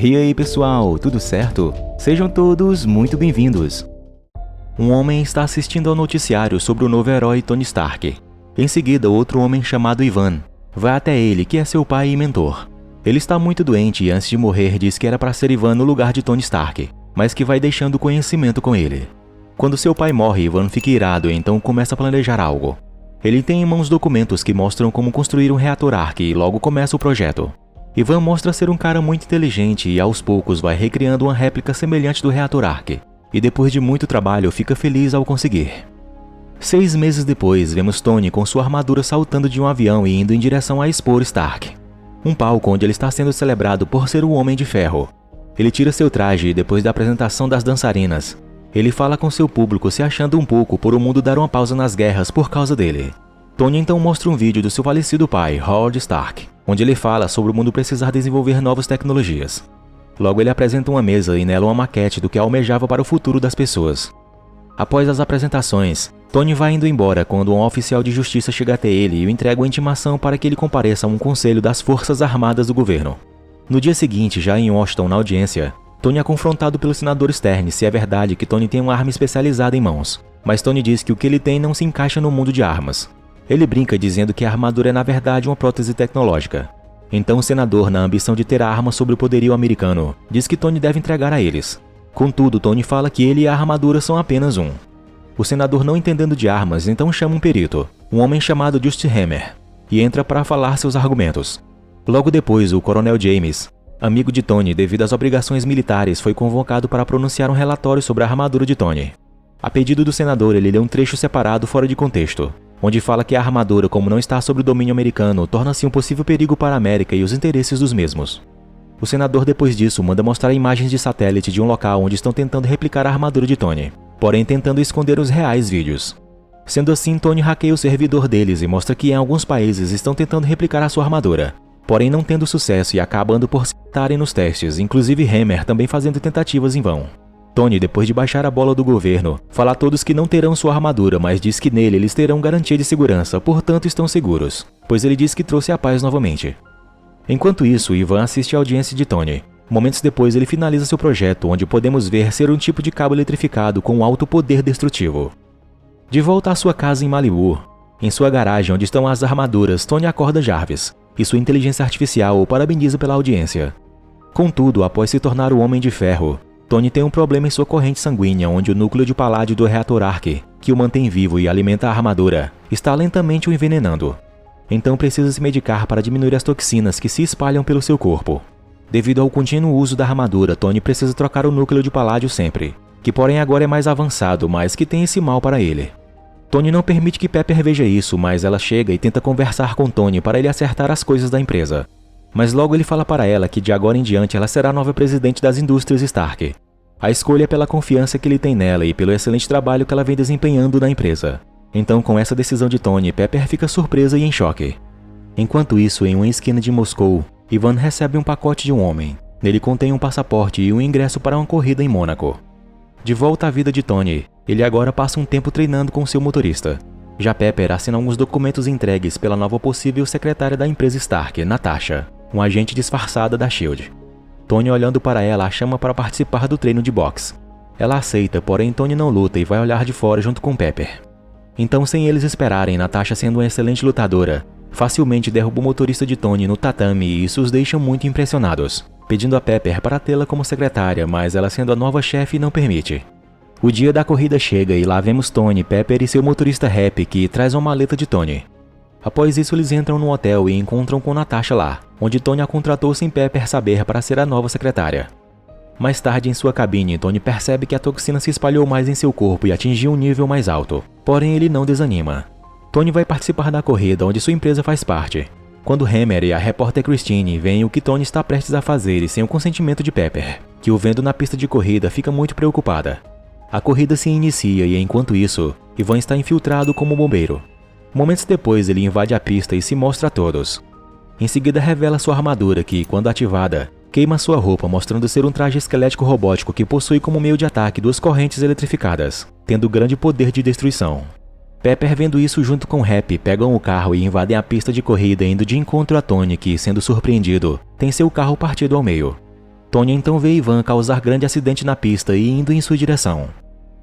E aí pessoal, tudo certo? Sejam todos muito bem-vindos. Um homem está assistindo ao noticiário sobre o novo herói Tony Stark. Em seguida, outro homem chamado Ivan vai até ele, que é seu pai e mentor. Ele está muito doente e antes de morrer diz que era para ser Ivan no lugar de Tony Stark, mas que vai deixando conhecimento com ele. Quando seu pai morre, Ivan fica irado e então começa a planejar algo. Ele tem em mãos documentos que mostram como construir um reator Ark e logo começa o projeto. Ivan mostra ser um cara muito inteligente e aos poucos vai recriando uma réplica semelhante do reator Ark, e depois de muito trabalho fica feliz ao conseguir. 6 meses depois, vemos Tony com sua armadura saltando de um avião e indo em direção à Expo Stark, um palco onde ele está sendo celebrado por ser o Homem de Ferro. Ele tira seu traje e depois da apresentação das dançarinas, ele fala com seu público se achando um pouco por o mundo dar uma pausa nas guerras por causa dele. Tony então mostra um vídeo do seu falecido pai, Howard Stark, onde ele fala sobre o mundo precisar desenvolver novas tecnologias. Logo ele apresenta uma mesa e nela uma maquete do que almejava para o futuro das pessoas. Após as apresentações, Tony vai indo embora quando um oficial de justiça chega até ele e o entrega uma intimação para que ele compareça a um conselho das Forças Armadas do governo. No dia seguinte, já em Washington na audiência, Tony é confrontado pelo senador Stern se é verdade que Tony tem uma arma especializada em mãos, mas Tony diz que o que ele tem não se encaixa no mundo de armas. Ele brinca dizendo que a armadura é na verdade uma prótese tecnológica. Então o senador, na ambição de ter a arma sobre o poderio americano, diz que Tony deve entregar a eles. Contudo, Tony fala que ele e a armadura são apenas um. O senador, não entendendo de armas, então chama um perito, um homem chamado Justin Hammer, e entra para falar seus argumentos. Logo depois, o coronel James, amigo de Tony devido às obrigações militares, foi convocado para pronunciar um relatório sobre a armadura de Tony. A pedido do senador, ele lê um trecho separado fora de contexto, onde fala que a armadura, como não está sob o domínio americano, torna-se um possível perigo para a América e os interesses dos mesmos. O senador, depois disso, manda mostrar imagens de satélite de um local onde estão tentando replicar a armadura de Tony, porém tentando esconder os reais vídeos. Sendo assim, Tony hackeia o servidor deles e mostra que em alguns países estão tentando replicar a sua armadura, porém não tendo sucesso e acabando por se citarem nos testes, inclusive Hammer também fazendo tentativas em vão. Tony, depois de baixar a bola do governo, fala a todos que não terão sua armadura, mas diz que nele eles terão garantia de segurança, portanto estão seguros, pois ele diz que trouxe a paz novamente. Enquanto isso, Ivan assiste à audiência de Tony. Momentos depois ele finaliza seu projeto, onde podemos ver ser um tipo de cabo eletrificado com alto poder destrutivo. De volta à sua casa em Malibu, em sua garagem onde estão as armaduras, Tony acorda Jarvis, e sua inteligência artificial o parabeniza pela audiência. Contudo, após se tornar o Homem de Ferro, Tony tem um problema em sua corrente sanguínea, onde o núcleo de paládio do reator Ark, que o mantém vivo e alimenta a armadura, está lentamente o envenenando. Então precisa se medicar para diminuir as toxinas que se espalham pelo seu corpo. Devido ao contínuo uso da armadura, Tony precisa trocar o núcleo de paládio sempre, que porém agora é mais avançado, mas que tem esse mal para ele. Tony não permite que Pepper veja isso, mas ela chega e tenta conversar com Tony para ele acertar as coisas da empresa. Mas logo ele fala para ela que de agora em diante ela será a nova presidente das indústrias Stark. A escolha é pela confiança que ele tem nela e pelo excelente trabalho que ela vem desempenhando na empresa. Então, com essa decisão de Tony, Pepper fica surpresa e em choque. Enquanto isso, em uma esquina de Moscou, Ivan recebe um pacote de um homem. Nele contém um passaporte e um ingresso para uma corrida em Mônaco. De volta à vida de Tony, ele agora passa um tempo treinando com seu motorista. Já Pepper assina alguns documentos entregues pela nova possível secretária da empresa Stark, Natasha, um agente disfarçada da SHIELD. Tony, olhando para ela, a chama para participar do treino de boxe. Ela aceita, porém Tony não luta e vai olhar de fora junto com Pepper. Então, sem eles esperarem, Natasha, sendo uma excelente lutadora, facilmente derruba o motorista de Tony no tatame e isso os deixa muito impressionados, pedindo a Pepper para tê-la como secretária, mas ela, sendo a nova chefe, não permite. O dia da corrida chega e lá vemos Tony, Pepper e seu motorista Happy, que traz uma maleta de Tony. Após isso, eles entram no hotel e encontram com Natasha lá, onde Tony a contratou sem Pepper saber para ser a nova secretária. Mais tarde, em sua cabine, Tony percebe que a toxina se espalhou mais em seu corpo e atingiu um nível mais alto, porém ele não desanima. Tony vai participar da corrida onde sua empresa faz parte, quando Hammer e a repórter Christine veem o que Tony está prestes a fazer e sem o consentimento de Pepper, que o vendo na pista de corrida fica muito preocupada. A corrida se inicia e, enquanto isso, Ivan está infiltrado como bombeiro. Momentos depois, ele invade a pista e se mostra a todos. Em seguida, revela sua armadura que, quando ativada, queima sua roupa, mostrando ser um traje esquelético robótico que possui como meio de ataque 2 correntes eletrificadas, tendo grande poder de destruição. Pepper, vendo isso junto com Happy, pegam o carro e invadem a pista de corrida indo de encontro a Tony, que, sendo surpreendido, tem seu carro partido ao meio. Tony então vê Ivan causar grande acidente na pista e indo em sua direção.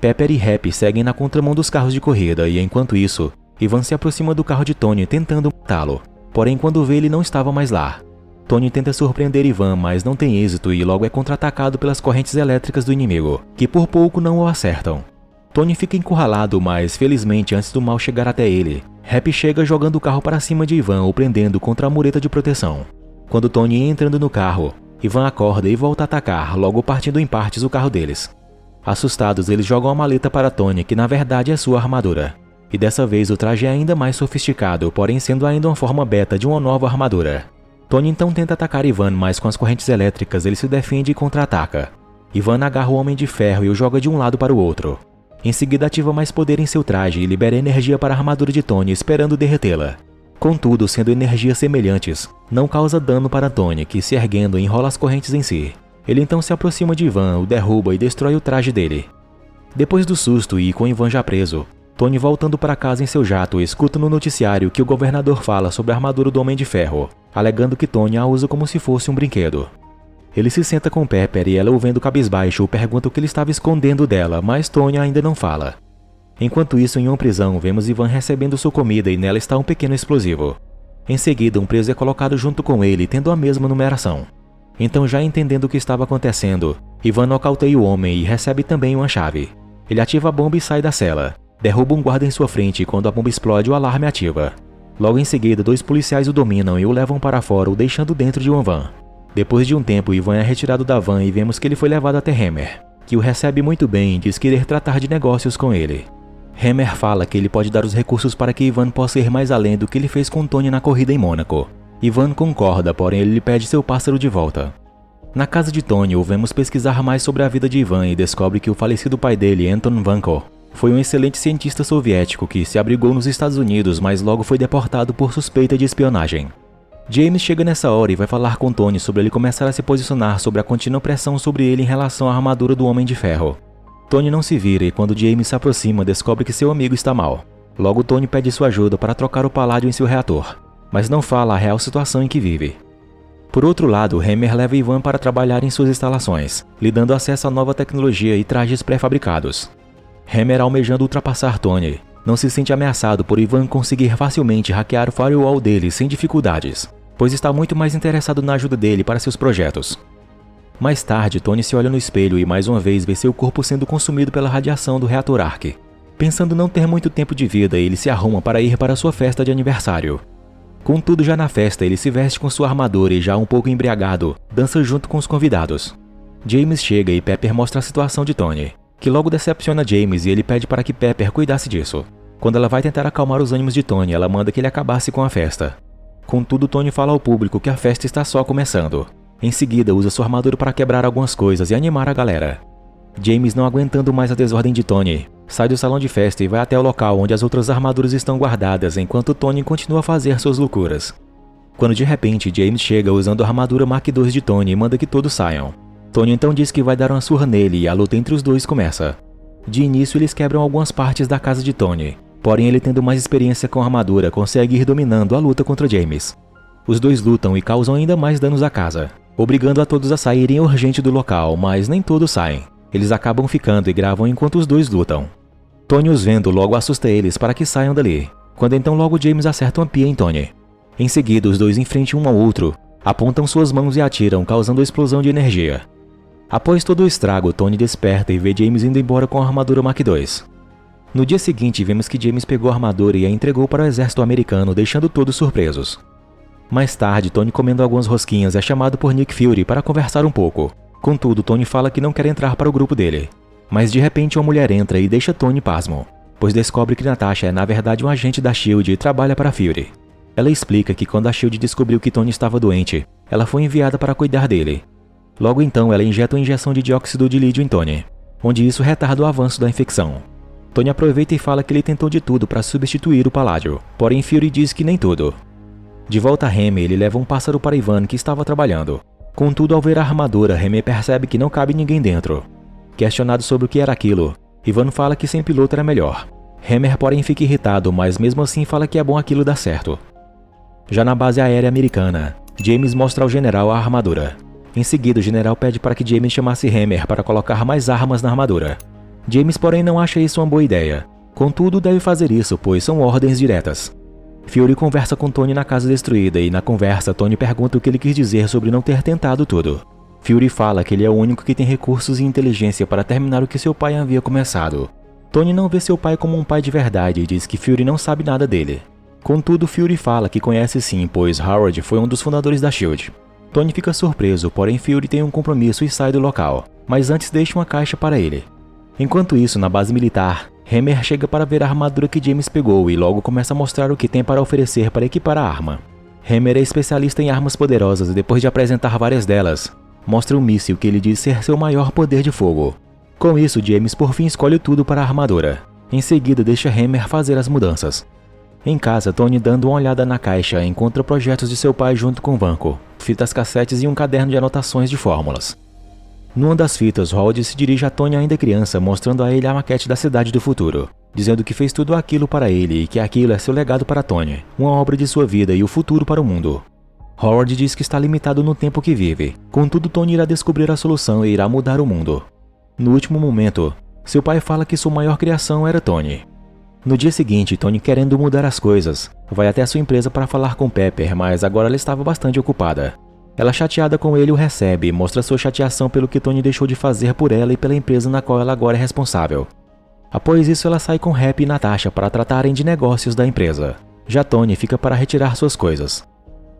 Pepper e Happy seguem na contramão dos carros de corrida e, enquanto isso, Ivan se aproxima do carro de Tony tentando matá-lo. Porém, quando vê, ele não estava mais lá. Tony tenta surpreender Ivan, mas não tem êxito e logo é contra-atacado pelas correntes elétricas do inimigo, que por pouco não o acertam. Tony fica encurralado, mas felizmente antes do mal chegar até ele, Happy chega jogando o carro para cima de Ivan, o prendendo contra a mureta de proteção. Quando Tony entra no carro, Ivan acorda e volta a atacar, logo partindo em partes o carro deles. Assustados, eles jogam a maleta para Tony, que na verdade é sua armadura. E dessa vez o traje é ainda mais sofisticado, porém sendo ainda uma forma beta de uma nova armadura. Tony então tenta atacar Ivan, mas com as correntes elétricas ele se defende e contra-ataca. Ivan agarra o Homem de Ferro e o joga de um lado para o outro. Em seguida ativa mais poder em seu traje e libera energia para a armadura de Tony, esperando derretê-la. Contudo, sendo energias semelhantes, não causa dano para Tony, que se erguendo enrola as correntes em si. Ele então se aproxima de Ivan, o derruba e destrói o traje dele. Depois do susto e com Ivan já preso, Tony voltando para casa em seu jato escuta no noticiário que o governador fala sobre a armadura do Homem de Ferro, alegando que Tony a usa como se fosse um brinquedo. Ele se senta com Pepper e ela, o vendo cabisbaixo, pergunta o que ele estava escondendo dela, mas Tony ainda não fala. Enquanto isso, em uma prisão, vemos Ivan recebendo sua comida e nela está um pequeno explosivo. Em seguida, um preso é colocado junto com ele, tendo a mesma numeração. Então, já entendendo o que estava acontecendo, Ivan nocauteia o homem e recebe também uma chave. Ele ativa a bomba e sai da cela. Derruba um guarda em sua frente e quando a bomba explode, o alarme ativa. Logo em seguida, 2 policiais o dominam e o levam para fora, o deixando dentro de uma van. Depois de um tempo, Ivan é retirado da van e vemos que ele foi levado até Hammer, que o recebe muito bem e diz querer tratar de negócios com ele. Hammer fala que ele pode dar os recursos para que Ivan possa ir mais além do que ele fez com Tony na corrida em Mônaco. Ivan concorda, porém ele lhe pede seu pássaro de volta. Na casa de Tony, o vemos pesquisar mais sobre a vida de Ivan e descobre que o falecido pai dele, Anton Vanko, foi um excelente cientista soviético que se abrigou nos Estados Unidos, mas logo foi deportado por suspeita de espionagem. James chega nessa hora e vai falar com Tony sobre ele começar a se posicionar sobre a contínua pressão sobre ele em relação à armadura do Homem de Ferro. Tony não se vira e quando James se aproxima descobre que seu amigo está mal. Logo Tony pede sua ajuda para trocar o paládio em seu reator, mas não fala a real situação em que vive. Por outro lado, Hammer leva Ivan para trabalhar em suas instalações, lhe dando acesso a nova tecnologia e trajes pré-fabricados. Hammer, almejando ultrapassar Tony, não se sente ameaçado por Ivan conseguir facilmente hackear o firewall dele sem dificuldades, pois está muito mais interessado na ajuda dele para seus projetos. Mais tarde, Tony se olha no espelho e mais uma vez vê seu corpo sendo consumido pela radiação do reator Ark. Pensando não ter muito tempo de vida, ele se arruma para ir para sua festa de aniversário. Contudo, já na festa, ele se veste com sua armadura e já um pouco embriagado, dança junto com os convidados. James chega e Pepper mostra a situação de Tony, que logo decepciona James e ele pede para que Pepper cuidasse disso. Quando ela vai tentar acalmar os ânimos de Tony, ela manda que ele acabasse com a festa. Contudo, Tony fala ao público que a festa está só começando. Em seguida, usa sua armadura para quebrar algumas coisas e animar a galera. James, não aguentando mais a desordem de Tony, sai do salão de festa e vai até o local onde as outras armaduras estão guardadas enquanto Tony continua a fazer suas loucuras. Quando de repente, James chega usando a armadura Mark II de Tony e manda que todos saiam. Tony então diz que vai dar uma surra nele e a luta entre os dois começa. De início, eles quebram algumas partes da casa de Tony, porém ele, tendo mais experiência com a armadura, consegue ir dominando a luta contra James. Os dois lutam e causam ainda mais danos à casa, obrigando a todos a saírem urgente do local, mas nem todos saem. Eles acabam ficando e gravam enquanto os dois lutam. Tony, os vendo, logo assusta eles para que saiam dali, quando então logo James acerta uma pia em Tony. Em seguida, os dois enfrentam um ao outro, apontam suas mãos e atiram, causando a explosão de energia. Após todo o estrago, Tony desperta e vê James indo embora com a armadura Mark II. No dia seguinte, vemos que James pegou a armadura e a entregou para o exército americano, deixando todos surpresos. Mais tarde, Tony, comendo algumas rosquinhas, é chamado por Nick Fury para conversar um pouco. Contudo, Tony fala que não quer entrar para o grupo dele. Mas de repente uma mulher entra e deixa Tony pasmo, pois descobre que Natasha é na verdade um agente da SHIELD e trabalha para Fury. Ela explica que quando a SHIELD descobriu que Tony estava doente, ela foi enviada para cuidar dele. Logo então, ela injeta uma injeção de dióxido de lítio em Tony, onde isso retarda o avanço da infecção. Tony aproveita e fala que ele tentou de tudo para substituir o paládio, porém Fury diz que nem tudo. De volta a Hammer, ele leva um pássaro para Ivan, que estava trabalhando. Contudo, ao ver a armadura, Hammer percebe que não cabe ninguém dentro. Questionado sobre o que era aquilo, Ivan fala que sem piloto era melhor. Hammer, porém, fica irritado, mas mesmo assim fala que é bom aquilo dar certo. Já na base aérea americana, James mostra ao general a armadura. Em seguida, o general pede para que James chamasse Hammer para colocar mais armas na armadura. James, porém, não acha isso uma boa ideia. Contudo, deve fazer isso, pois são ordens diretas. Fury conversa com Tony na casa destruída e, na conversa, Tony pergunta o que ele quis dizer sobre não ter tentado tudo. Fury fala que ele é o único que tem recursos e inteligência para terminar o que seu pai havia começado. Tony não vê seu pai como um pai de verdade e diz que Fury não sabe nada dele. Contudo, Fury fala que conhece sim, pois Howard foi um dos fundadores da S.H.I.E.L.D. Tony fica surpreso, porém Fury tem um compromisso e sai do local, mas antes deixa uma caixa para ele. Enquanto isso, na base militar, Hammer chega para ver a armadura que James pegou e logo começa a mostrar o que tem para oferecer para equipar a arma. Hammer é especialista em armas poderosas e depois de apresentar várias delas, mostra um míssil que ele diz ser seu maior poder de fogo. Com isso, James por fim escolhe tudo para a armadura. Em seguida, deixa Hammer fazer as mudanças. Em casa, Tony, dando uma olhada na caixa, encontra projetos de seu pai junto com Vanco, fitas cassetes e um caderno de anotações de fórmulas. Numa das fitas, Howard se dirige a Tony ainda criança, mostrando a ele a maquete da cidade do futuro, dizendo que fez tudo aquilo para ele e que aquilo é seu legado para Tony, uma obra de sua vida e o futuro para o mundo. Howard diz que está limitado no tempo que vive, contudo Tony irá descobrir a solução e irá mudar o mundo. No último momento, seu pai fala que sua maior criação era Tony. No dia seguinte, Tony, querendo mudar as coisas, vai até a sua empresa para falar com Pepper, mas agora ela estava bastante ocupada. Ela, chateada com ele, o recebe e mostra sua chateação pelo que Tony deixou de fazer por ela e pela empresa na qual ela agora é responsável. Após isso, ela sai com Happy e Natasha para tratarem de negócios da empresa. Já Tony fica para retirar suas coisas.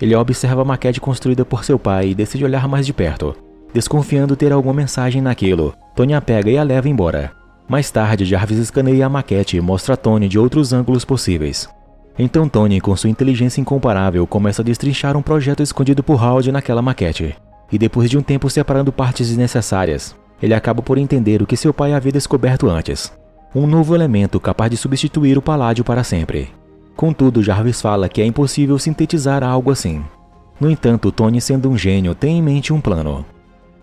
Ele observa a maquete construída por seu pai e decide olhar mais de perto. Desconfiando ter alguma mensagem naquilo, Tony a pega e a leva embora. Mais tarde, Jarvis escaneia a maquete e mostra a Tony de outros ângulos possíveis. Então Tony, com sua inteligência incomparável, começa a destrinchar um projeto escondido por Howard naquela maquete. E depois de um tempo separando partes desnecessárias, ele acaba por entender o que seu pai havia descoberto antes. Um novo elemento capaz de substituir o paládio para sempre. Contudo, Jarvis fala que é impossível sintetizar algo assim. No entanto, Tony, sendo um gênio, tem em mente um plano.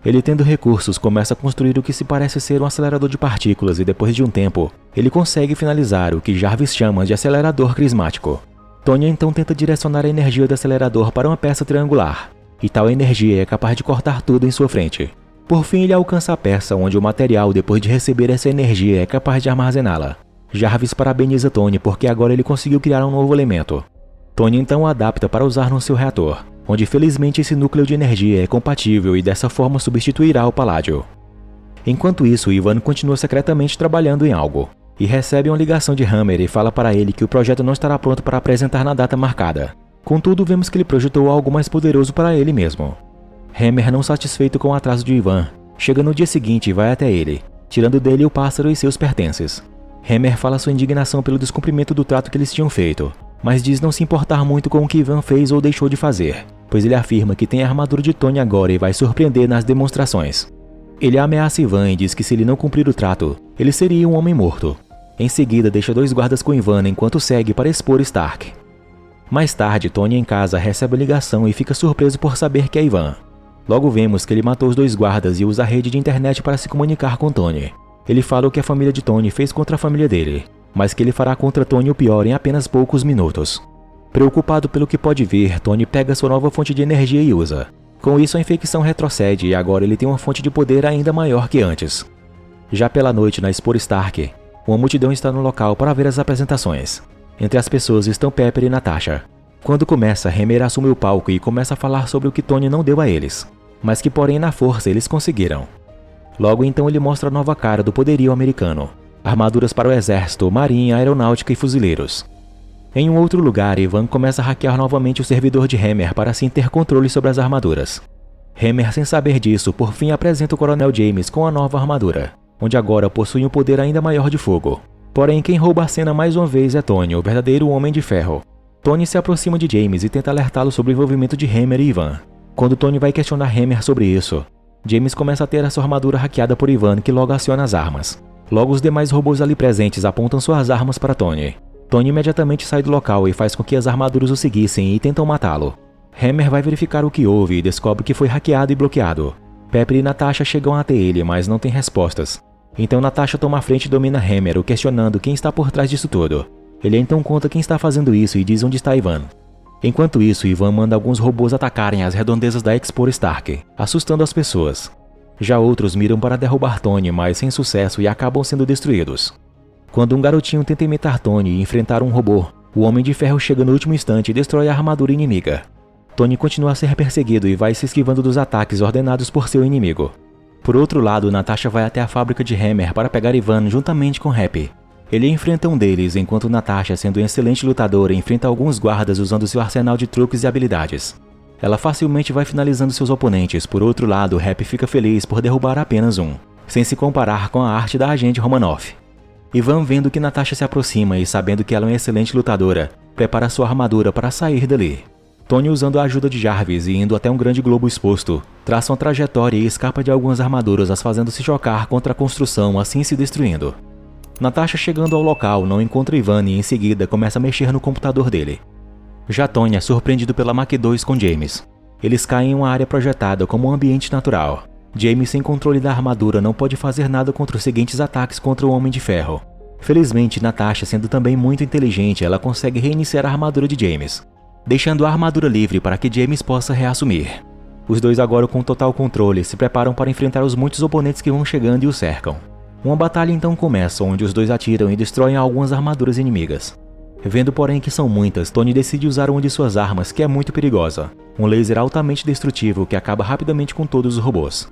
Ele, tendo recursos, começa a construir o que se parece ser um acelerador de partículas e depois de um tempo, ele consegue finalizar o que Jarvis chama de acelerador crismático. Tony então tenta direcionar a energia do acelerador para uma peça triangular, e tal energia é capaz de cortar tudo em sua frente. Por fim, ele alcança a peça onde o material, depois de receber essa energia, é capaz de armazená-la. Jarvis parabeniza Tony porque agora ele conseguiu criar um novo elemento. Tony então o adapta para usar no seu reator, onde felizmente esse núcleo de energia é compatível e dessa forma substituirá o paládio. Enquanto isso, Ivan continua secretamente trabalhando em algo, e recebe uma ligação de Hammer e fala para ele que o projeto não estará pronto para apresentar na data marcada. Contudo, vemos que ele projetou algo mais poderoso para ele mesmo. Hammer, não satisfeito com o atraso de Ivan, chega no dia seguinte e vai até ele, tirando dele o pássaro e seus pertences. Hammer fala sua indignação pelo descumprimento do trato que eles tinham feito, mas diz não se importar muito com o que Ivan fez ou deixou de fazer, pois ele afirma que tem a armadura de Tony agora e vai surpreender nas demonstrações. Ele ameaça Ivan e diz que se ele não cumprir o trato, ele seria um homem morto. Em seguida, deixa 2 guardas com Ivan enquanto segue para expor Stark. Mais tarde, Tony em casa recebe a ligação e fica surpreso por saber que é Ivan. Logo vemos que ele matou os 2 guardas e usa a rede de internet para se comunicar com Tony. Ele fala o que a família de Tony fez contra a família dele, mas que ele fará contra Tony o pior em apenas poucos minutos. Preocupado pelo que pode vir, Tony pega sua nova fonte de energia e usa. Com isso, a infecção retrocede e agora ele tem uma fonte de poder ainda maior que antes. Já pela noite, na Expo Stark, uma multidão está no local para ver as apresentações. Entre as pessoas estão Pepper e Natasha. Quando começa, Hammer assume o palco e começa a falar sobre o que Tony não deu a eles, mas que porém na força eles conseguiram. Logo então ele mostra a nova cara do poderio americano. Armaduras para o exército, marinha, aeronáutica e fuzileiros. Em um outro lugar, Ivan começa a hackear novamente o servidor de Hammer para assim ter controle sobre as armaduras. Hammer, sem saber disso, por fim apresenta o Coronel James com a nova armadura, onde agora possui um poder ainda maior de fogo. Porém, quem rouba a cena mais uma vez é Tony, o verdadeiro Homem de Ferro. Tony se aproxima de James e tenta alertá-lo sobre o envolvimento de Hammer e Ivan. Quando Tony vai questionar Hammer sobre isso, James começa a ter a sua armadura hackeada por Ivan, que logo aciona as armas. Logo, os demais robôs ali presentes apontam suas armas para Tony. Tony imediatamente sai do local e faz com que as armaduras o seguissem e tentam matá-lo. Hammer vai verificar o que houve e descobre que foi hackeado e bloqueado. Pepper e Natasha chegam até ele, mas não têm respostas. Então Natasha toma a frente e domina Hammer, o questionando quem está por trás disso tudo. Ele então conta quem está fazendo isso e diz onde está Ivan. Enquanto isso, Ivan manda alguns robôs atacarem as redondezas da Expor Stark, assustando as pessoas. Já outros miram para derrubar Tony, mas sem sucesso e acabam sendo destruídos. Quando um garotinho tenta imitar Tony e enfrentar um robô, o Homem de Ferro chega no último instante e destrói a armadura inimiga. Tony continua a ser perseguido e vai se esquivando dos ataques ordenados por seu inimigo. Por outro lado, Natasha vai até a fábrica de Hammer para pegar Ivan juntamente com Happy. Ele enfrenta um deles, enquanto Natasha, sendo um excelente lutadora, enfrenta alguns guardas usando seu arsenal de truques e habilidades. Ela facilmente vai finalizando seus oponentes. Por outro lado, Happy fica feliz por derrubar apenas um, sem se comparar com a arte da agente Romanoff. Ivan, vendo que Natasha se aproxima e sabendo que ela é uma excelente lutadora, prepara sua armadura para sair dali. Tony, usando a ajuda de Jarvis e indo até um grande globo exposto, traça uma trajetória e escapa de algumas armaduras, as fazendo se chocar contra a construção, assim se destruindo. Natasha, chegando ao local, não encontra Ivan e em seguida começa a mexer no computador dele. Já Tony é surpreendido pela Mach 2 com James. Eles caem em uma área projetada como um ambiente natural. James, sem controle da armadura, não pode fazer nada contra os seguintes ataques contra o Homem de Ferro. Felizmente, Natasha, sendo também muito inteligente, ela consegue reiniciar a armadura de James, deixando a armadura livre para que James possa reassumir. Os dois, agora com total controle, se preparam para enfrentar os muitos oponentes que vão chegando e o cercam. Uma batalha então começa, onde os dois atiram e destroem algumas armaduras inimigas. Vendo, porém, que são muitas, Tony decide usar uma de suas armas, que é muito perigosa, um laser altamente destrutivo que acaba rapidamente com todos os robôs.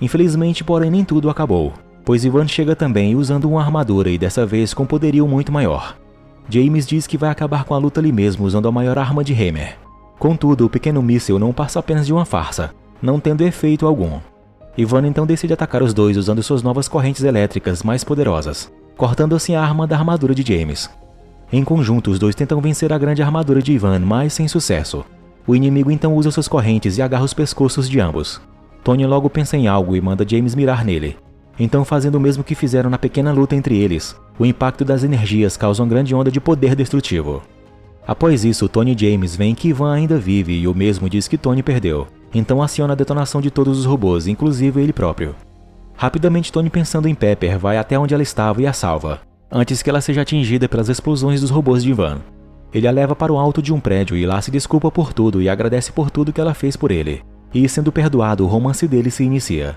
Infelizmente, porém, nem tudo acabou, pois Ivan chega também usando uma armadura e dessa vez com poderio muito maior. James diz que vai acabar com a luta ali mesmo usando a maior arma de Hammer. Contudo, o pequeno míssil não passa apenas de uma farsa, não tendo efeito algum. Ivan então decide atacar os dois usando suas novas correntes elétricas mais poderosas, cortando assim a arma da armadura de James. Em conjunto, os dois tentam vencer a grande armadura de Ivan, mas sem sucesso. O inimigo então usa suas correntes e agarra os pescoços de ambos. Tony logo pensa em algo e manda James mirar nele. Então, fazendo o mesmo que fizeram na pequena luta entre eles, o impacto das energias causa uma grande onda de poder destrutivo. Após isso, Tony e James veem que Ivan ainda vive e o mesmo diz que Tony perdeu. Então aciona a detonação de todos os robôs, inclusive ele próprio. Rapidamente, Tony, pensando em Pepper, vai até onde ela estava e a salva, antes que ela seja atingida pelas explosões dos robôs de Ivan. Ele a leva para o alto de um prédio e lá se desculpa por tudo e agradece por tudo que ela fez por ele. E, sendo perdoado, o romance dele se inicia.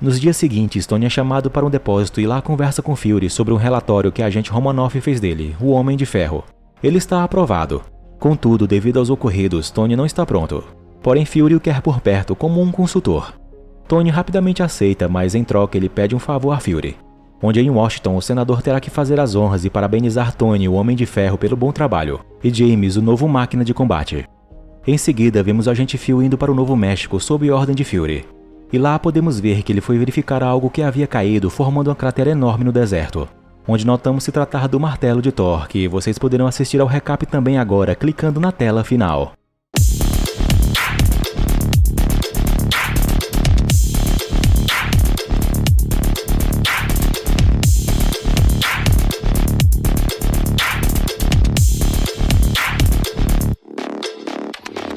Nos dias seguintes, Tony é chamado para um depósito e lá conversa com Fury sobre um relatório que a agente Romanoff fez dele, o Homem de Ferro. Ele está aprovado. Contudo, devido aos ocorridos, Tony não está pronto. Porém, Fury o quer por perto como um consultor. Tony rapidamente aceita, mas em troca ele pede um favor a Fury, onde em Washington o senador terá que fazer as honras e parabenizar Tony, o Homem de Ferro, pelo bom trabalho, e James, o novo máquina de combate. Em seguida, vemos o agente Phil indo para o Novo México sob ordem de Fury. E lá podemos ver que ele foi verificar algo que havia caído, formando uma cratera enorme no deserto, onde notamos se tratar do martelo de Thor, que vocês poderão assistir ao recap também agora, clicando na tela final.